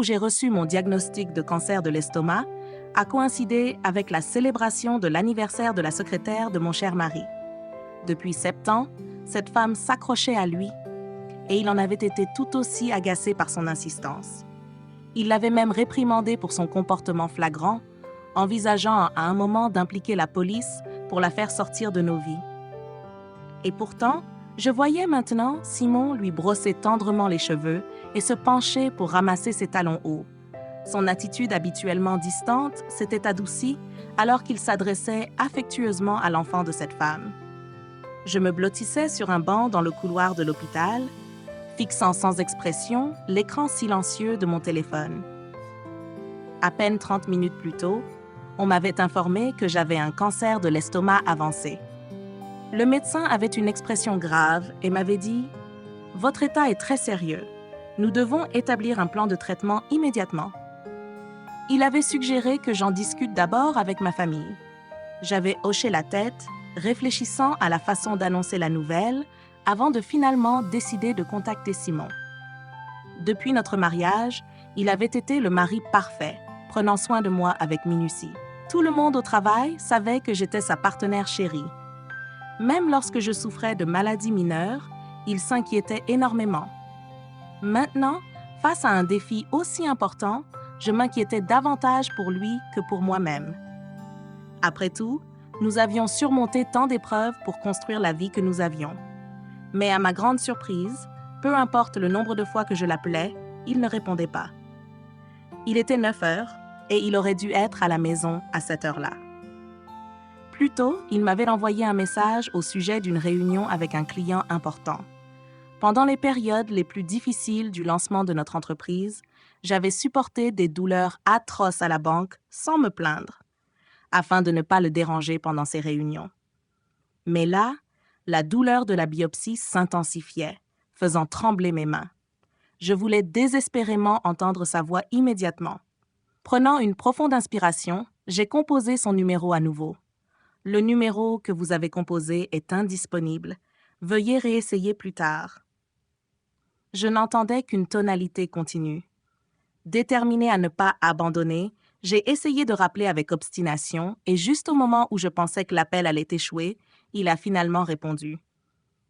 où j'ai reçu mon diagnostic de cancer de l'estomac a coïncidé avec la célébration de l'anniversaire de la secrétaire de mon cher mari. Depuis 7 ans, cette femme s'accrochait à lui et il en avait été tout aussi agacé par son insistance. Il l'avait même réprimandé pour son comportement flagrant, envisageant à un moment d'impliquer la police pour la faire sortir de nos vies. Et pourtant, je voyais maintenant Simon lui brosser tendrement les cheveux et se pencher pour ramasser ses talons hauts. Son attitude habituellement distante s'était adoucie alors qu'il s'adressait affectueusement à l'enfant de cette femme. Je me blottissais sur un banc dans le couloir de l'hôpital, fixant sans expression l'écran silencieux de mon téléphone. À peine 30 minutes plus tôt, on m'avait informé que j'avais un cancer de l'estomac avancé. Le médecin avait une expression grave et m'avait dit « Votre état est très sérieux. Nous devons établir un plan de traitement immédiatement. » Il avait suggéré que j'en discute d'abord avec ma famille. J'avais hoché la tête, réfléchissant à la façon d'annoncer la nouvelle, avant de finalement décider de contacter Simon. Depuis notre mariage, il avait été le mari parfait, prenant soin de moi avec minutie. Tout le monde au travail savait que j'étais sa partenaire chérie. Même lorsque je souffrais de maladies mineures, il s'inquiétait énormément. Maintenant, face à un défi aussi important, je m'inquiétais davantage pour lui que pour moi-même. Après tout, nous avions surmonté tant d'épreuves pour construire la vie que nous avions. Mais à ma grande surprise, peu importe le nombre de fois que je l'appelais, il ne répondait pas. Il était 9 heures et il aurait dû être à la maison à cette heure-là. Plus tôt, il m'avait envoyé un message au sujet d'une réunion avec un client important. Pendant les périodes les plus difficiles du lancement de notre entreprise, j'avais supporté des douleurs atroces à la banque sans me plaindre, afin de ne pas le déranger pendant ces réunions. Mais là, la douleur de la biopsie s'intensifiait, faisant trembler mes mains. Je voulais désespérément entendre sa voix immédiatement. Prenant une profonde inspiration, j'ai composé son numéro à nouveau. Le numéro que vous avez composé est indisponible. Veuillez réessayer plus tard. Je n'entendais qu'une tonalité continue. Déterminée à ne pas abandonner, j'ai essayé de rappeler avec obstination et juste au moment où je pensais que l'appel allait échouer, il a finalement répondu.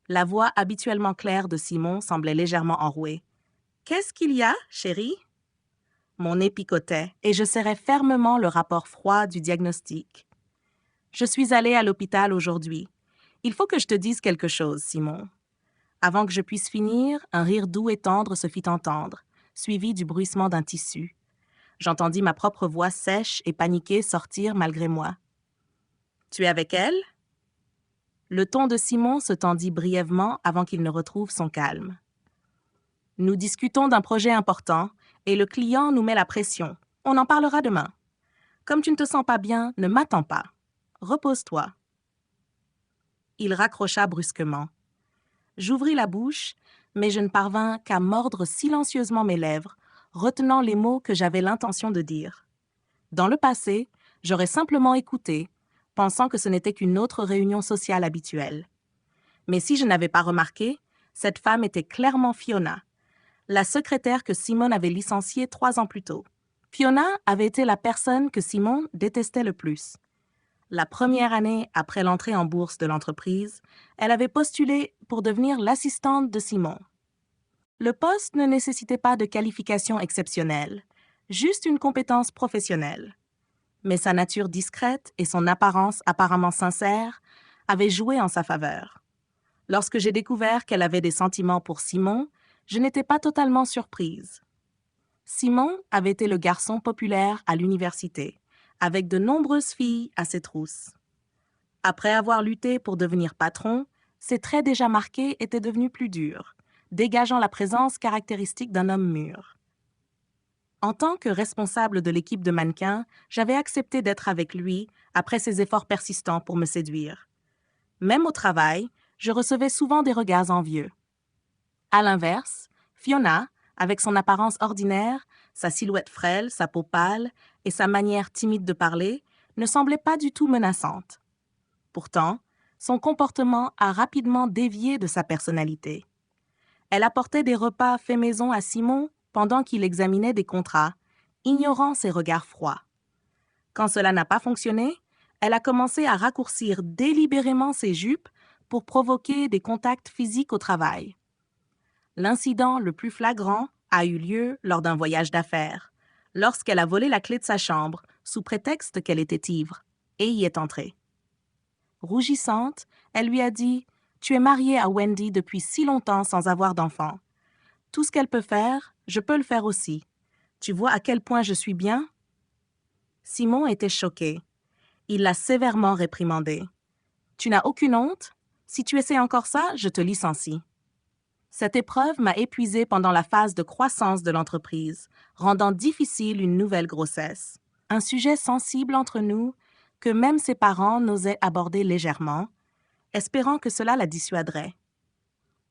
La voix habituellement claire de Simon semblait légèrement enrouée. « Qu'est-ce qu'il y a, chérie ?» Mon nez picotait et je serrais fermement le rapport froid du diagnostic. « Je suis allée à l'hôpital aujourd'hui. Il faut que je te dise quelque chose, Simon. » Avant que je puisse finir, un rire doux et tendre se fit entendre, suivi du bruissement d'un tissu. J'entendis ma propre voix sèche et paniquée sortir malgré moi. « Tu es avec elle ?» Le ton de Simon se tendit brièvement avant qu'il ne retrouve son calme. « Nous discutons d'un projet important et le client nous met la pression. On en parlera demain. Comme tu ne te sens pas bien, ne m'attends pas. Repose-toi. » Il raccrocha brusquement. J'ouvris la bouche, mais je ne parvins qu'à mordre silencieusement mes lèvres, retenant les mots que j'avais l'intention de dire. Dans le passé, j'aurais simplement écouté, pensant que ce n'était qu'une autre réunion sociale habituelle. Mais si je n'avais pas remarqué, cette femme était clairement Fiona, la secrétaire que Simon avait licenciée 3 ans plus tôt. Fiona avait été la personne que Simon détestait le plus. La première année après l'entrée en bourse de l'entreprise, elle avait postulé pour devenir l'assistante de Simon. Le poste ne nécessitait pas de qualification exceptionnelle, juste une compétence professionnelle. Mais sa nature discrète et son apparence apparemment sincère avaient joué en sa faveur. Lorsque j'ai découvert qu'elle avait des sentiments pour Simon, je n'étais pas totalement surprise. Simon avait été le garçon populaire à l'université, avec de nombreuses filles à ses trousses. Après avoir lutté pour devenir patron, ses traits déjà marqués étaient devenus plus durs, dégageant la présence caractéristique d'un homme mûr. En tant que responsable de l'équipe de mannequins, j'avais accepté d'être avec lui après ses efforts persistants pour me séduire. Même au travail, je recevais souvent des regards envieux. À l'inverse, Fiona, avec son apparence ordinaire, sa silhouette frêle, sa peau pâle et sa manière timide de parler, ne semblait pas du tout menaçante. Pourtant, son comportement a rapidement dévié de sa personnalité. Elle apportait des repas faits maison à Simon pendant qu'il examinait des contrats, ignorant ses regards froids. Quand cela n'a pas fonctionné, elle a commencé à raccourcir délibérément ses jupes pour provoquer des contacts physiques au travail. L'incident le plus flagrant a eu lieu lors d'un voyage d'affaires, lorsqu'elle a volé la clé de sa chambre sous prétexte qu'elle était ivre, et y est entrée. Rougissante, elle lui a dit « Tu es mariée à Wendy depuis si longtemps sans avoir d'enfant. Tout ce qu'elle peut faire, je peux le faire aussi. Tu vois à quel point je suis bien? » Simon était choqué. Il l'a sévèrement réprimandée. « Tu n'as aucune honte? Si tu essaies encore ça, je te licencie. » Cette épreuve m'a épuisée pendant la phase de croissance de l'entreprise, rendant difficile une nouvelle grossesse. Un sujet sensible entre nous que même ses parents n'osaient aborder légèrement, espérant que cela la dissuaderait.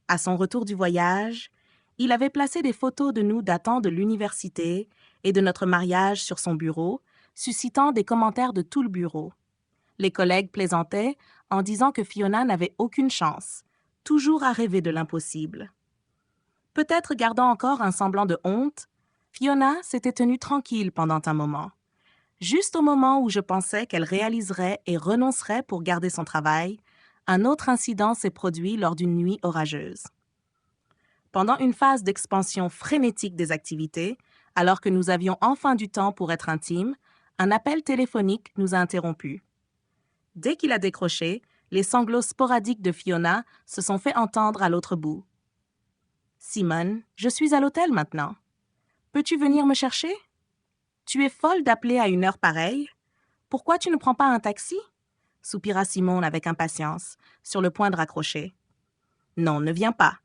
À son retour du voyage, il avait placé des photos de nous datant de l'université et de notre mariage sur son bureau, suscitant des commentaires de tout le bureau. Les collègues plaisantaient en disant que Fiona n'avait aucune chance, toujours à rêver de l'impossible. Peut-être gardant encore un semblant de honte, Fiona s'était tenue tranquille pendant un moment. Juste au moment où je pensais qu'elle réaliserait et renoncerait pour garder son travail, un autre incident s'est produit lors d'une nuit orageuse. Pendant une phase d'expansion frénétique des activités, alors que nous avions enfin du temps pour être intimes, un appel téléphonique nous a interrompus. Dès qu'il a décroché, les sanglots sporadiques de Fiona se sont fait entendre à l'autre bout. « Simone, je suis à l'hôtel maintenant. Peux-tu venir me chercher? Tu es folle d'appeler à une heure pareille. Pourquoi tu ne prends pas un taxi? » soupira Simone avec impatience, sur le point de raccrocher. « Non, ne viens pas.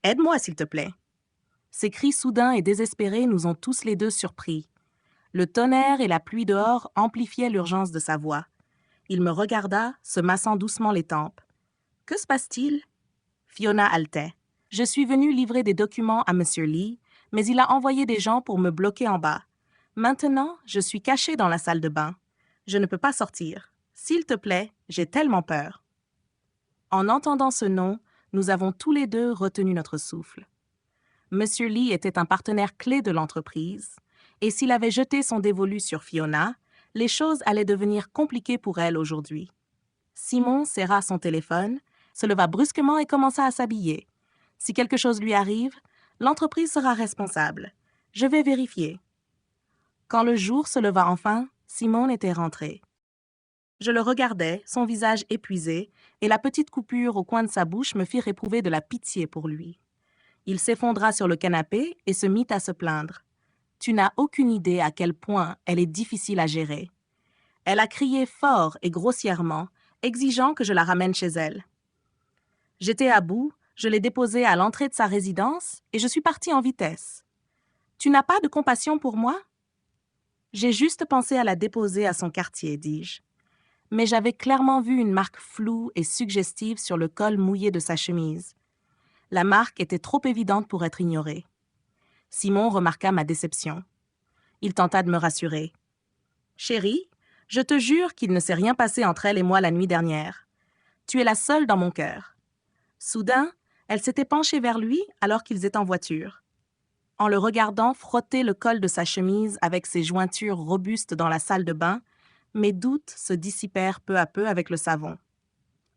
Aide-moi, s'il te plaît. » Ces cris soudains et désespérés nous ont tous les deux surpris. Le tonnerre et la pluie dehors amplifiaient l'urgence de sa voix. Il me regarda, se massant doucement les tempes. « Que se passe-t-il? » Fiona haletait. « Je suis venue livrer des documents à M. Lee, mais il a envoyé des gens pour me bloquer en bas. Maintenant, je suis cachée dans la salle de bain. Je ne peux pas sortir. S'il te plaît, j'ai tellement peur. » En entendant ce nom, nous avons tous les deux retenu notre souffle. M. Lee était un partenaire clé de l'entreprise, et s'il avait jeté son dévolu sur Fiona, les choses allaient devenir compliquées pour elle aujourd'hui. Simon serra son téléphone, se leva brusquement et commença à s'habiller. « Si quelque chose lui arrive, l'entreprise sera responsable. Je vais vérifier. » Quand le jour se leva enfin, Simon était rentré. Je le regardais, son visage épuisé, et la petite coupure au coin de sa bouche me fit éprouver de la pitié pour lui. Il s'effondra sur le canapé et se mit à se plaindre. Tu n'as aucune idée à quel point elle est difficile à gérer. Elle a crié fort et grossièrement, exigeant que je la ramène chez elle. J'étais à bout, je l'ai déposée à l'entrée de sa résidence et je suis partie en vitesse. Tu n'as pas de compassion pour moi? J'ai juste pensé à la déposer à son quartier, dis-je. Mais j'avais clairement vu une marque floue et suggestive sur le col mouillé de sa chemise. La marque était trop évidente pour être ignorée. Simon remarqua ma déception. Il tenta de me rassurer. « Chérie, je te jure qu'il ne s'est rien passé entre elle et moi la nuit dernière. Tu es la seule dans mon cœur. » Soudain, elle s'était penchée vers lui alors qu'ils étaient en voiture. En le regardant frotter le col de sa chemise avec ses jointures robustes dans la salle de bain, mes doutes se dissipèrent peu à peu avec le savon.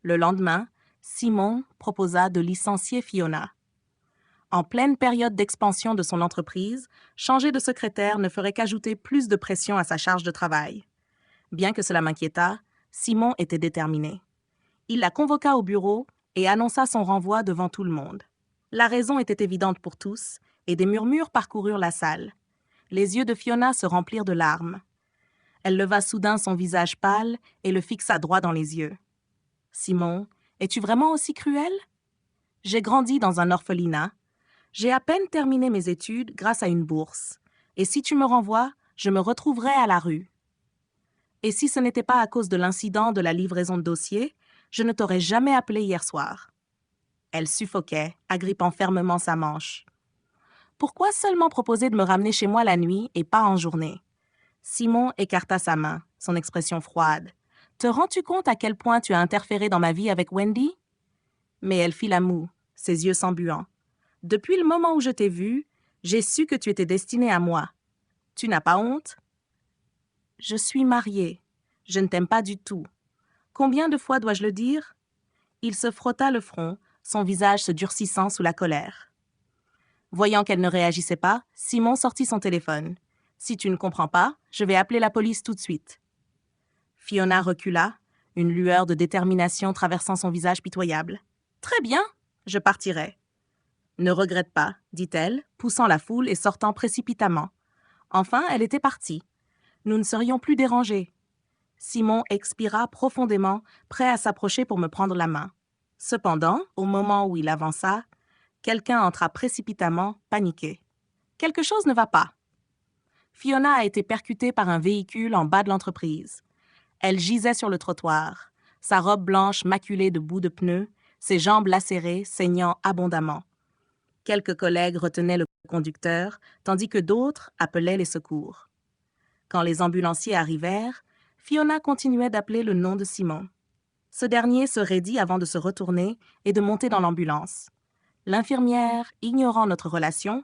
Le lendemain, Simon proposa de licencier Fiona. En pleine période d'expansion de son entreprise, changer de secrétaire ne ferait qu'ajouter plus de pression à sa charge de travail. Bien que cela m'inquiétât, Simon était déterminé. Il la convoqua au bureau et annonça son renvoi devant tout le monde. La raison était évidente pour tous, et des murmures parcoururent la salle. Les yeux de Fiona se remplirent de larmes. Elle leva soudain son visage pâle et le fixa droit dans les yeux. « Simon, es-tu vraiment aussi cruel? J'ai grandi dans un orphelinat. J'ai à peine terminé mes études grâce à une bourse. Et si tu me renvoies, je me retrouverai à la rue. Et si ce n'était pas à cause de l'incident de la livraison de dossiers, je ne t'aurais jamais appelé hier soir. » Elle suffoquait, agrippant fermement sa manche. « Pourquoi seulement proposer de me ramener chez moi la nuit et pas en journée? » Simon écarta sa main, son expression froide. « Te rends-tu compte à quel point tu as interféré dans ma vie avec Wendy? » Mais elle fit la moue, ses yeux s'embuant. « Depuis le moment où je t'ai vue, J'ai su que tu étais destiné à moi. Tu n'as pas honte? Je suis mariée. Je ne t'aime pas du tout. Combien de fois dois-je le dire? Il se frotta le front, son visage se durcissant sous la colère. Voyant qu'elle ne réagissait pas, Simon sortit son téléphone. Si tu ne comprends pas, je vais appeler la police tout de suite. Fiona recula, une lueur de détermination traversant son visage pitoyable. Très bien, je partirai. Ne regrette pas, dit-elle, poussant la foule et sortant précipitamment. Enfin, elle était partie. Nous ne serions plus dérangés. Simon expira profondément, prêt à s'approcher pour me prendre la main. Cependant, au moment où il avança, quelqu'un entra précipitamment, paniqué. Quelque chose ne va pas. Fiona a été percutée par un véhicule en bas de l'entreprise. Elle gisait sur le trottoir, sa robe blanche maculée de bouts de pneus, ses jambes lacérées, saignant abondamment. Quelques collègues retenaient le conducteur, tandis que d'autres appelaient les secours. Quand les ambulanciers arrivèrent, Fiona continuait d'appeler le nom de Simon. Ce dernier se raidit avant de se retourner et de monter dans l'ambulance. L'infirmière, ignorant notre relation,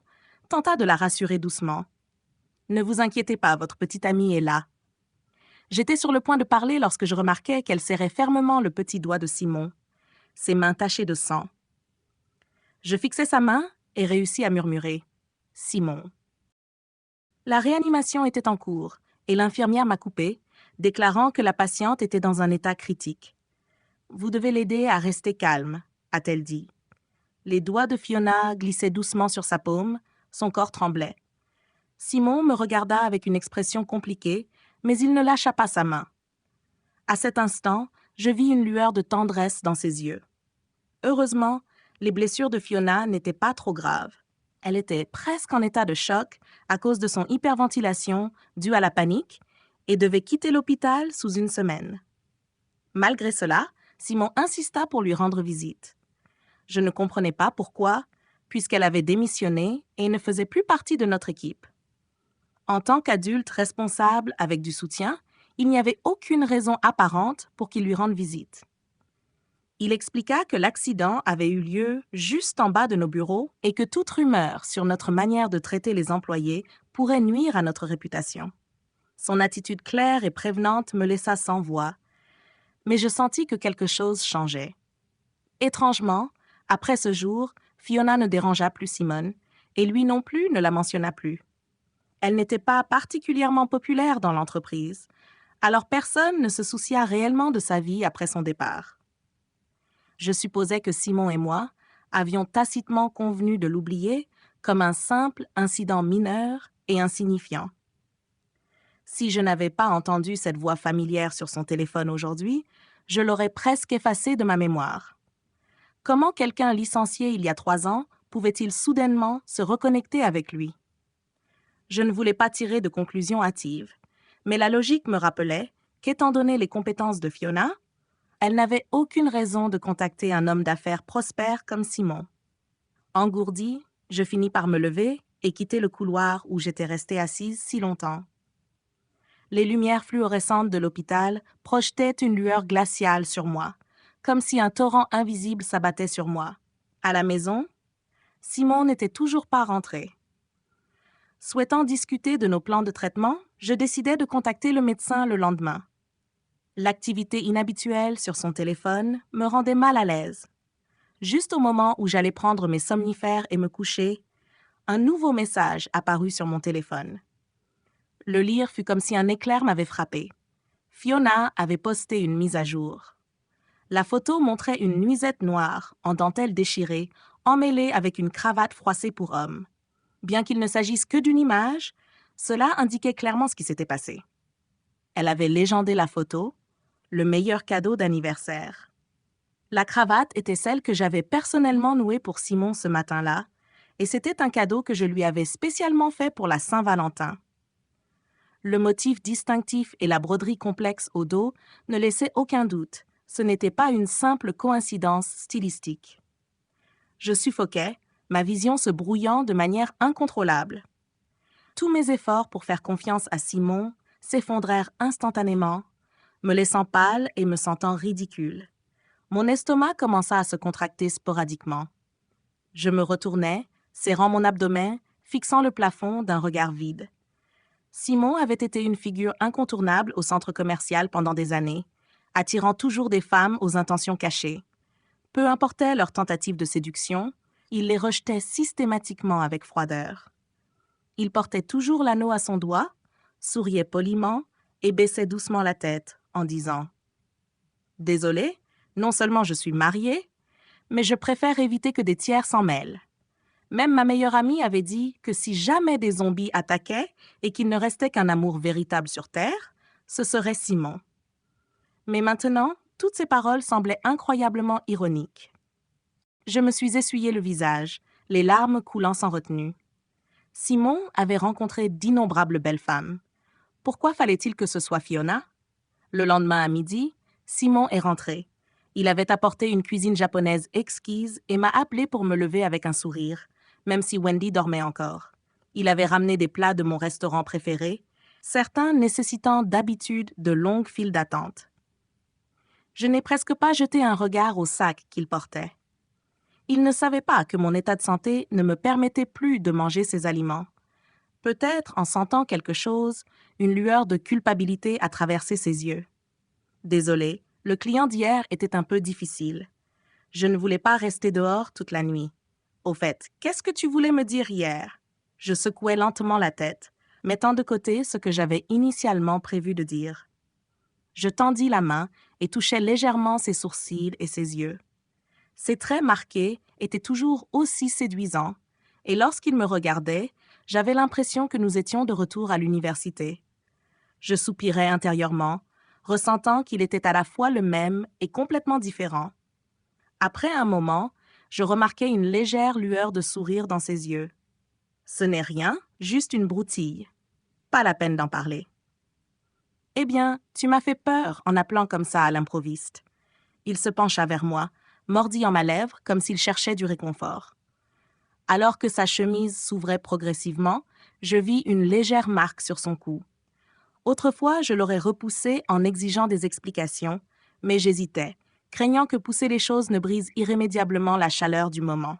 tenta de la rassurer doucement. « Ne vous inquiétez pas, votre petite amie est là. » J'étais sur le point de parler lorsque je remarquai qu'elle serrait fermement le petit doigt de Simon, ses mains tachées de sang. Je fixai sa main et réussis à murmurer « Simon ». La réanimation était en cours et l'infirmière m'a coupé, déclarant que la patiente était dans un état critique. « Vous devez l'aider à rester calme », a-t-elle dit. Les doigts de Fiona glissaient doucement sur sa paume, son corps tremblait. Simon me regarda avec une expression compliquée, mais il ne lâcha pas sa main. À cet instant, je vis une lueur de tendresse dans ses yeux. Heureusement, les blessures de Fiona n'étaient pas trop graves. Elle était presque en état de choc à cause de son hyperventilation due à la panique et devait quitter l'hôpital sous une semaine. Malgré cela, Simon insista pour lui rendre visite. Je ne comprenais pas pourquoi, puisqu'elle avait démissionné et ne faisait plus partie de notre équipe. En tant qu'adulte responsable avec du soutien, il n'y avait aucune raison apparente pour qu'il lui rende visite. Il expliqua que l'accident avait eu lieu juste en bas de nos bureaux et que toute rumeur sur notre manière de traiter les employés pourrait nuire à notre réputation. Son attitude claire et prévenante me laissa sans voix, mais je sentis que quelque chose changeait. Étrangement, après ce jour, Fiona ne dérangea plus Simon, et lui non plus ne la mentionna plus. Elle n'était pas particulièrement populaire dans l'entreprise, alors personne ne se soucia réellement de sa vie après son départ. Je supposais que Simon et moi avions tacitement convenu de l'oublier comme un simple incident mineur et insignifiant. Si je n'avais pas entendu cette voix familière sur son téléphone aujourd'hui, je l'aurais presque effacée de ma mémoire. Comment quelqu'un licencié il y a 3 ans pouvait-il soudainement se reconnecter avec lui? Je ne voulais pas tirer de conclusions hâtives, mais la logique me rappelait qu'étant donné les compétences de Fiona, elle n'avait aucune raison de contacter un homme d'affaires prospère comme Simon. Engourdie, je finis par me lever et quitter le couloir où j'étais restée assise si longtemps. Les lumières fluorescentes de l'hôpital projetaient une lueur glaciale sur moi, comme si un torrent invisible s'abattait sur moi. À la maison, Simon n'était toujours pas rentré. Souhaitant discuter de nos plans de traitement, je décidai de contacter le médecin le lendemain. L'activité inhabituelle sur son téléphone me rendait mal à l'aise. Juste au moment où j'allais prendre mes somnifères et me coucher, un nouveau message apparut sur mon téléphone. Le lire fut comme si un éclair m'avait frappé. Fiona avait posté une mise à jour. La photo montrait une nuisette noire, en dentelle déchirée, emmêlée avec une cravate froissée pour homme. Bien qu'il ne s'agisse que d'une image, cela indiquait clairement ce qui s'était passé. Elle avait légendé la photo, le meilleur cadeau d'anniversaire. La cravate était celle que j'avais personnellement nouée pour Simon ce matin-là, et c'était un cadeau que je lui avais spécialement fait pour la Saint-Valentin. Le motif distinctif et la broderie complexe au dos ne laissaient aucun doute, ce n'était pas une simple coïncidence stylistique. Je suffoquais, ma vision se brouillant de manière incontrôlable. Tous mes efforts pour faire confiance à Simon s'effondrèrent instantanément, me laissant pâle et me sentant ridicule. Mon estomac commença à se contracter sporadiquement. Je me retournai, serrant mon abdomen, fixant le plafond d'un regard vide. Simon avait été une figure incontournable au centre commercial pendant des années, attirant toujours des femmes aux intentions cachées. Peu importait leur tentative de séduction, il les rejetait systématiquement avec froideur. Il portait toujours l'anneau à son doigt, souriait poliment et baissait doucement la tête en disant « Désolé, non seulement je suis mariée, mais je préfère éviter que des tiers s'en mêlent. » Même ma meilleure amie avait dit que si jamais des zombies attaquaient et qu'il ne restait qu'un amour véritable sur Terre, ce serait Simon. Mais maintenant, toutes ces paroles semblaient incroyablement ironiques. Je me suis essuyé le visage, les larmes coulant sans retenue. Simon avait rencontré d'innombrables belles femmes. Pourquoi fallait-il que ce soit Fiona? Le lendemain à midi, Simon est rentré. Il avait apporté une cuisine japonaise exquise et m'a appelé pour me lever avec un sourire, même si Wendy dormait encore. Il avait ramené des plats de mon restaurant préféré, certains nécessitant d'habitude de longues files d'attente. Je n'ai presque pas jeté un regard au sac qu'il portait. Il ne savait pas que mon état de santé ne me permettait plus de manger ces aliments. Peut-être, en sentant quelque chose, une lueur de culpabilité a traversé ses yeux. Désolé, le client d'hier était un peu difficile. Je ne voulais pas rester dehors toute la nuit. Au fait, qu'est-ce que tu voulais me dire hier? Je secouais lentement la tête, mettant de côté ce que j'avais initialement prévu de dire. Je tendis la main et touchai légèrement ses sourcils et ses yeux. Ses traits marqués étaient toujours aussi séduisants, et lorsqu'il me regardait, j'avais l'impression que nous étions de retour à l'université. Je soupirais intérieurement, ressentant qu'il était à la fois le même et complètement différent. Après un moment, je remarquai une légère lueur de sourire dans ses yeux. Ce n'est rien, juste une broutille. Pas la peine d'en parler. Eh bien, tu m'as fait peur en appelant comme ça à l'improviste. Il se pencha vers moi, mordillant ma lèvre comme s'il cherchait du réconfort. Alors que sa chemise s'ouvrait progressivement, je vis une légère marque sur son cou. Autrefois, je l'aurais repoussé en exigeant des explications, mais j'hésitais, craignant que pousser les choses ne brise irrémédiablement la chaleur du moment.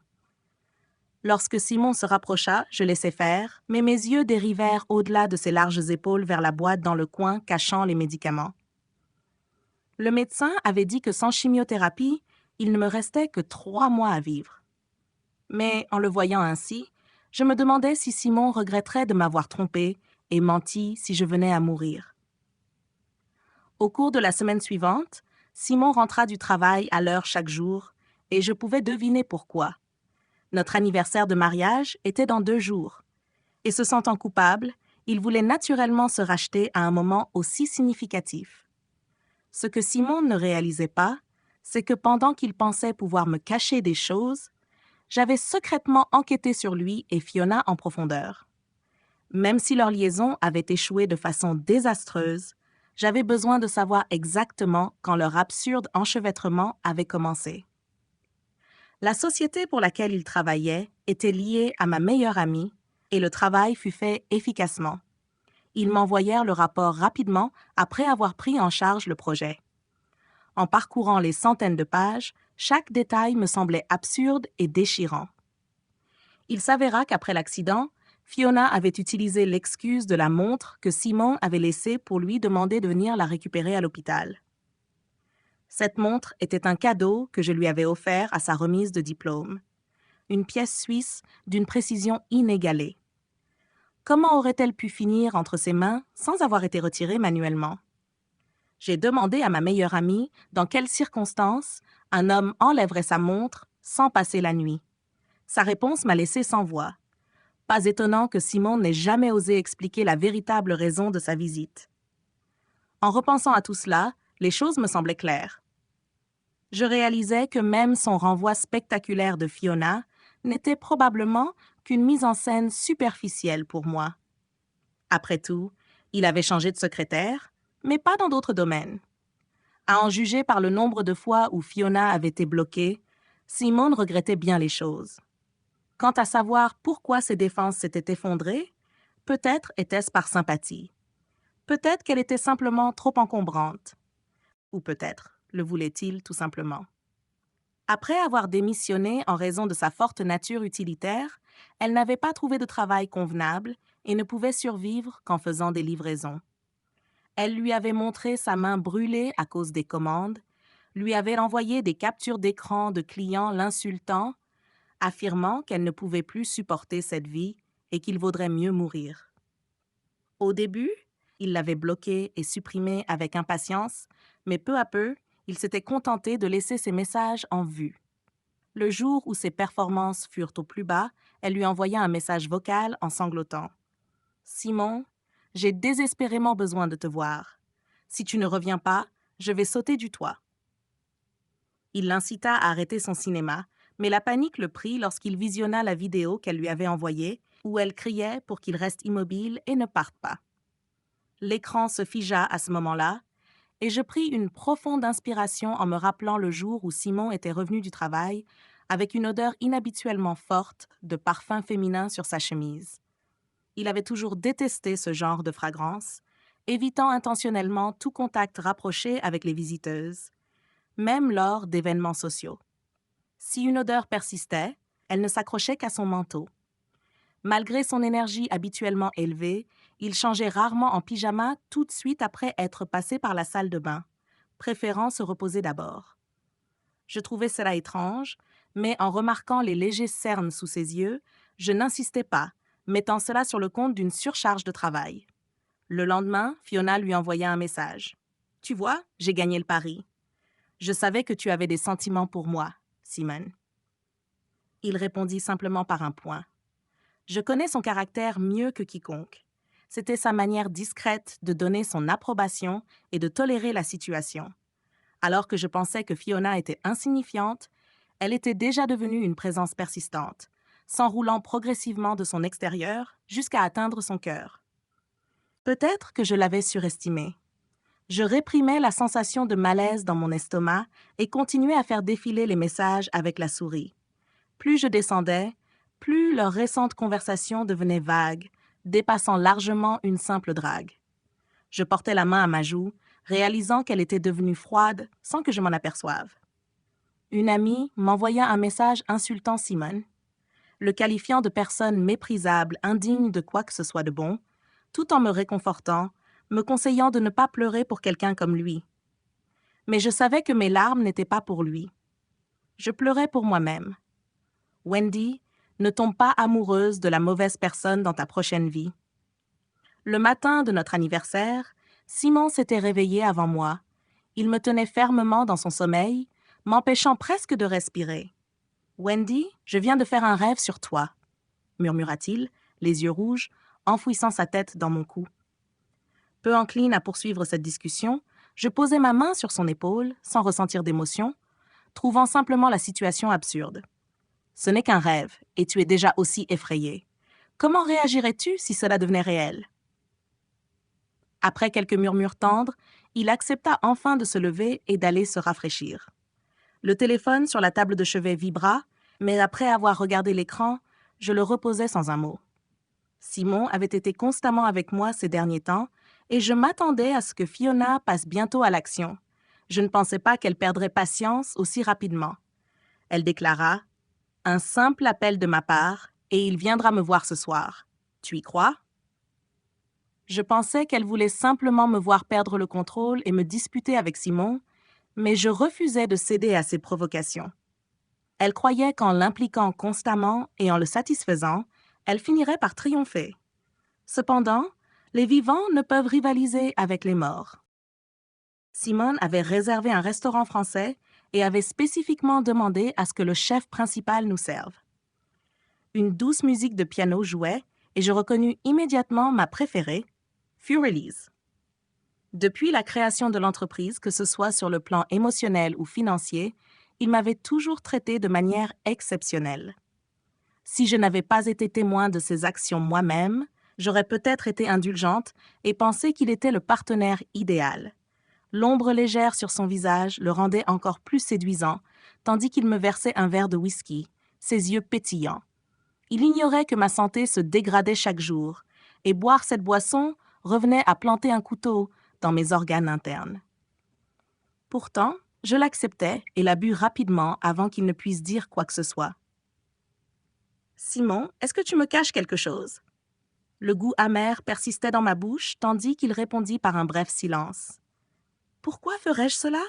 Lorsque Simon se rapprocha, je laissai faire, mais mes yeux dérivèrent au-delà de ses larges épaules vers la boîte dans le coin cachant les médicaments. Le médecin avait dit que sans chimiothérapie, il ne me restait que 3 mois à vivre. Mais en le voyant ainsi, je me demandais si Simon regretterait de m'avoir trompé et menti si je venais à mourir. Au cours de la semaine suivante, Simon rentra du travail à l'heure chaque jour, et je pouvais deviner pourquoi. Notre anniversaire de mariage était dans 2 jours, et se sentant coupable, il voulait naturellement se racheter à un moment aussi significatif. Ce que Simon ne réalisait pas, c'est que pendant qu'il pensait pouvoir me cacher des choses, j'avais secrètement enquêté sur lui et Fiona en profondeur. Même si leur liaison avait échoué de façon désastreuse, j'avais besoin de savoir exactement quand leur absurde enchevêtrement avait commencé. La société pour laquelle ils travaillaient était liée à ma meilleure amie et le travail fut fait efficacement. Ils m'envoyèrent le rapport rapidement après avoir pris en charge le projet. En parcourant les centaines de pages, chaque détail me semblait absurde et déchirant. Il s'avéra qu'après l'accident, Fiona avait utilisé l'excuse de la montre que Simon avait laissée pour lui demander de venir la récupérer à l'hôpital. Cette montre était un cadeau que je lui avais offert à sa remise de diplôme. Une pièce suisse d'une précision inégalée. Comment aurait-elle pu finir entre ses mains sans avoir été retirée manuellement? J'ai demandé à ma meilleure amie dans quelles circonstances un homme enlèverait sa montre sans passer la nuit. Sa réponse m'a laissé sans voix. Pas étonnant que Simon n'ait jamais osé expliquer la véritable raison de sa visite. En repensant à tout cela, les choses me semblaient claires. Je réalisais que même son renvoi spectaculaire de Fiona n'était probablement qu'une mise en scène superficielle pour moi. Après tout, il avait changé de secrétaire, mais pas dans d'autres domaines. À en juger par le nombre de fois où Fiona avait été bloquée, Simone regrettait bien les choses. Quant à savoir pourquoi ses défenses s'étaient effondrées, peut-être était-ce par sympathie. Peut-être qu'elle était simplement trop encombrante. Ou peut-être le voulait-il tout simplement. Après avoir démissionné en raison de sa forte nature utilitaire, elle n'avait pas trouvé de travail convenable et ne pouvait survivre qu'en faisant des livraisons. Elle lui avait montré sa main brûlée à cause des commandes, lui avait envoyé des captures d'écran de clients l'insultant, affirmant qu'elle ne pouvait plus supporter cette vie et qu'il vaudrait mieux mourir. Au début, il l'avait bloquée et supprimée avec impatience, mais peu à peu, il s'était contenté de laisser ses messages en vue. Le jour où ses performances furent au plus bas, elle lui envoya un message vocal en sanglotant. « Simon, j'ai désespérément besoin de te voir. Si tu ne reviens pas, je vais sauter du toit. » Il l'incita à arrêter son cinéma, mais la panique le prit lorsqu'il visionna la vidéo qu'elle lui avait envoyée, où elle criait pour qu'il reste immobile et ne parte pas. L'écran se figea à ce moment-là, et je pris une profonde inspiration en me rappelant le jour où Simon était revenu du travail avec une odeur inhabituellement forte de parfum féminin sur sa chemise. Il avait toujours détesté ce genre de fragrance, évitant intentionnellement tout contact rapproché avec les visiteuses, même lors d'événements sociaux. Si une odeur persistait, elle ne s'accrochait qu'à son manteau. Malgré son énergie habituellement élevée, il changeait rarement en pyjama tout de suite après être passé par la salle de bain, préférant se reposer d'abord. Je trouvais cela étrange, mais en remarquant les légers cernes sous ses yeux, je n'insistais pas, mettant cela sur le compte d'une surcharge de travail. Le lendemain, Fiona lui envoya un message. « Tu vois, j'ai gagné le pari. Je savais que tu avais des sentiments pour moi, Simon. » Il répondit simplement par un point. Je connais son caractère mieux que quiconque. C'était sa manière discrète de donner son approbation et de tolérer la situation. Alors que je pensais que Fiona était insignifiante, elle était déjà devenue une présence persistante, s'enroulant progressivement de son extérieur jusqu'à atteindre son cœur. Peut-être que je l'avais surestimée. Je réprimais la sensation de malaise dans mon estomac et continuais à faire défiler les messages avec la souris. Plus je descendais, plus leur récente conversation devenait vague, dépassant largement une simple drague. Je portais la main à ma joue, réalisant qu'elle était devenue froide sans que je m'en aperçoive. Une amie m'envoya un message insultant Simon, le qualifiant de personne méprisable, indigne de quoi que ce soit de bon, tout en me réconfortant, me conseillant de ne pas pleurer pour quelqu'un comme lui. Mais je savais que mes larmes n'étaient pas pour lui. Je pleurais pour moi-même. Wendy, ne tombe pas amoureuse de la mauvaise personne dans ta prochaine vie. Le matin de notre anniversaire, Simon s'était réveillé avant moi. Il me tenait fermement dans son sommeil, m'empêchant presque de respirer. « Wendy, je viens de faire un rêve sur toi, » murmura-t-il, les yeux rouges, enfouissant sa tête dans mon cou. Peu encline à poursuivre cette discussion, je posai ma main sur son épaule, sans ressentir d'émotion, trouvant simplement la situation absurde. « Ce n'est qu'un rêve, et tu es déjà aussi effrayée. Comment réagirais-tu si cela devenait réel? » Après quelques murmures tendres, il accepta enfin de se lever et d'aller se rafraîchir. Le téléphone sur la table de chevet vibra, mais après avoir regardé l'écran, je le reposai sans un mot. Simon avait été constamment avec moi ces derniers temps, et je m'attendais à ce que Fiona passe bientôt à l'action. Je ne pensais pas qu'elle perdrait patience aussi rapidement. Elle déclara « Un simple appel de ma part, et il viendra me voir ce soir. Tu y crois? » Je pensais qu'elle voulait simplement me voir perdre le contrôle et me disputer avec Simon, mais je refusais de céder à ses provocations. Elle croyait qu'en l'impliquant constamment et en le satisfaisant, elle finirait par triompher. Cependant, les vivants ne peuvent rivaliser avec les morts. Simone avait réservé un restaurant français et avait spécifiquement demandé à ce que le chef principal nous serve. Une douce musique de piano jouait et je reconnus immédiatement ma préférée, Furelys. Depuis la création de l'entreprise, que ce soit sur le plan émotionnel ou financier, il m'avait toujours traité de manière exceptionnelle. Si je n'avais pas été témoin de ses actions moi-même, j'aurais peut-être été indulgente et pensé qu'il était le partenaire idéal. L'ombre légère sur son visage le rendait encore plus séduisant, tandis qu'il me versait un verre de whisky, ses yeux pétillants. Il ignorait que ma santé se dégradait chaque jour, et boire cette boisson revenait à planter un couteau dans mes organes internes. Pourtant, je l'acceptais et la bus rapidement avant qu'il ne puisse dire quoi que ce soit. Simon, est-ce que tu me caches quelque chose? Le goût amer persistait dans ma bouche, tandis qu'il répondit par un bref silence. Pourquoi ferais-je cela?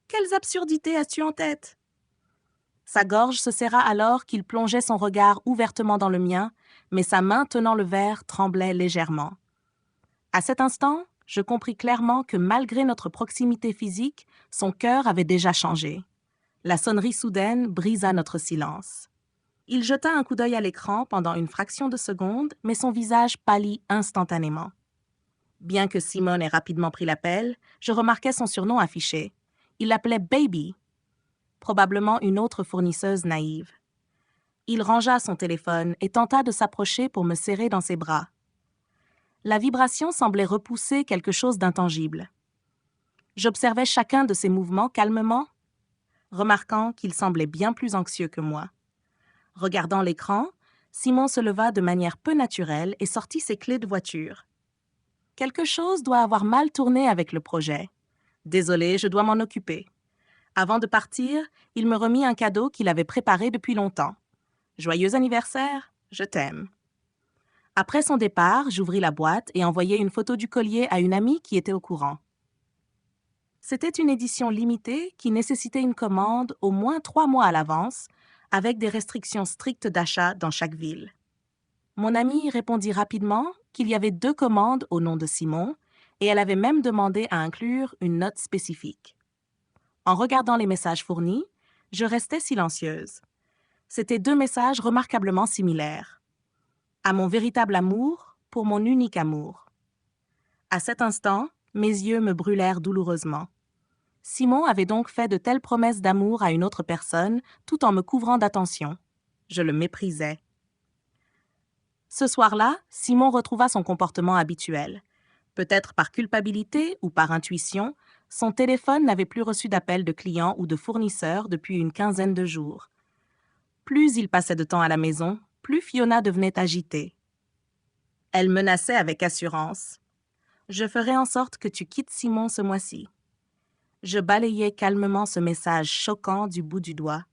Quelles absurdités as-tu en tête? Sa gorge se serra alors qu'il plongeait son regard ouvertement dans le mien, mais sa main tenant le verre tremblait légèrement. À cet instant, je compris clairement que malgré notre proximité physique, son cœur avait déjà changé. La sonnerie soudaine brisa notre silence. Il jeta un coup d'œil à l'écran pendant une fraction de seconde, mais son visage pâlit instantanément. Bien que Simon ait rapidement pris l'appel, je remarquai son surnom affiché. Il l'appelait Baby, probablement une autre fournisseuse naïve. Il rangea son téléphone et tenta de s'approcher pour me serrer dans ses bras. La vibration semblait repousser quelque chose d'intangible. J'observais chacun de ses mouvements calmement, remarquant qu'il semblait bien plus anxieux que moi. Regardant l'écran, Simon se leva de manière peu naturelle et sortit ses clés de voiture. Quelque chose doit avoir mal tourné avec le projet. Désolé, je dois m'en occuper. Avant de partir, il me remit un cadeau qu'il avait préparé depuis longtemps. Joyeux anniversaire, je t'aime. Après son départ, j'ouvris la boîte et envoyai une photo du collier à une amie qui était au courant. C'était une édition limitée qui nécessitait une commande au moins 3 mois à l'avance, avec des restrictions strictes d'achat dans chaque ville. Mon amie répondit rapidement qu'il y avait 2 commandes au nom de Simon et elle avait même demandé à inclure une note spécifique. En regardant les messages fournis, je restais silencieuse. C'étaient 2 messages remarquablement similaires. À mon véritable amour pour mon unique amour. À cet instant, mes yeux me brûlèrent douloureusement. Simon avait donc fait de telles promesses d'amour à une autre personne tout en me couvrant d'attention. Je le méprisais. Ce soir-là, Simon retrouva son comportement habituel. Peut-être par culpabilité ou par intuition, son téléphone n'avait plus reçu d'appels de clients ou de fournisseurs depuis une quinzaine de jours. Plus il passait de temps à la maison, plus Fiona devenait agitée. Elle menaçait avec assurance. « Je ferai en sorte que tu quittes Simon ce mois-ci. » Je balayai calmement ce message choquant du bout du doigt.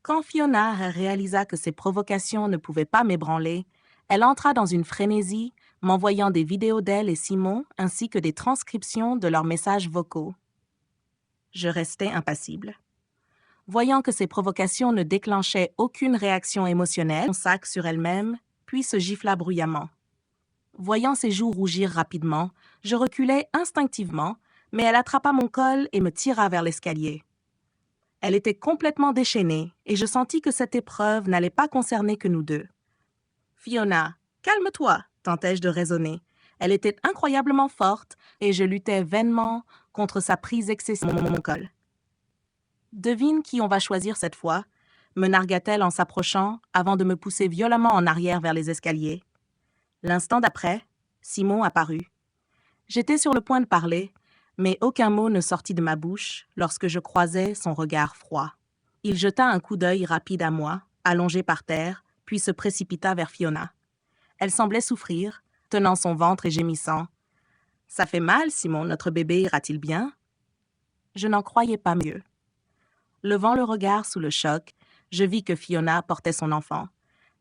Quand Fiona réalisa que ses provocations ne pouvaient pas m'ébranler, elle entra dans une frénésie, m'envoyant des vidéos d'elle et Simon ainsi que des transcriptions de leurs messages vocaux. Je restais impassible. Voyant que ces provocations ne déclenchaient aucune réaction émotionnelle, son sac sur elle-même, puis se gifla bruyamment. Voyant ses joues rougir rapidement, je reculai instinctivement, mais elle attrapa mon col et me tira vers l'escalier. Elle était complètement déchaînée et je sentis que cette épreuve n'allait pas concerner que nous deux. « Fiona, calme-toi » tentai-je de raisonner. Elle était incroyablement forte et je luttais vainement contre sa prise excessive de mon col. « Devine qui on va choisir cette fois » me nargua-t-elle en s'approchant avant de me pousser violemment en arrière vers les escaliers. L'instant d'après, Simon apparut. J'étais sur le point de parler, mais aucun mot ne sortit de ma bouche lorsque je croisai son regard froid. Il jeta un coup d'œil rapide à moi, allongé par terre, puis se précipita vers Fiona. Elle semblait souffrir, tenant son ventre et gémissant. « Ça fait mal, Simon, notre bébé ira-t-il bien? » Je n'en croyais pas mieux. Levant le regard sous le choc, je vis que Fiona portait son enfant.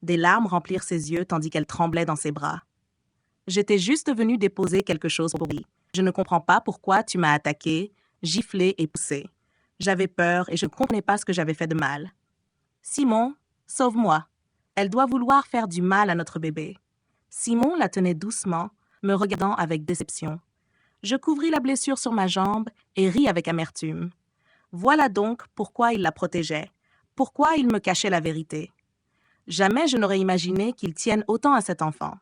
Des larmes remplirent ses yeux tandis qu'elle tremblait dans ses bras. « J'étais juste venue déposer quelque chose pour lui. Je ne comprends pas pourquoi tu m'as attaqué, giflé et poussé. J'avais peur et je ne comprenais pas ce que j'avais fait de mal. Simon, sauve-moi. Elle doit vouloir faire du mal à notre bébé. » Simon la tenait doucement, me regardant avec déception. Je couvris la blessure sur ma jambe et ris avec amertume. Voilà donc pourquoi il la protégeait, pourquoi il me cachait la vérité. Jamais je n'aurais imaginé qu'il tienne autant à cet enfant.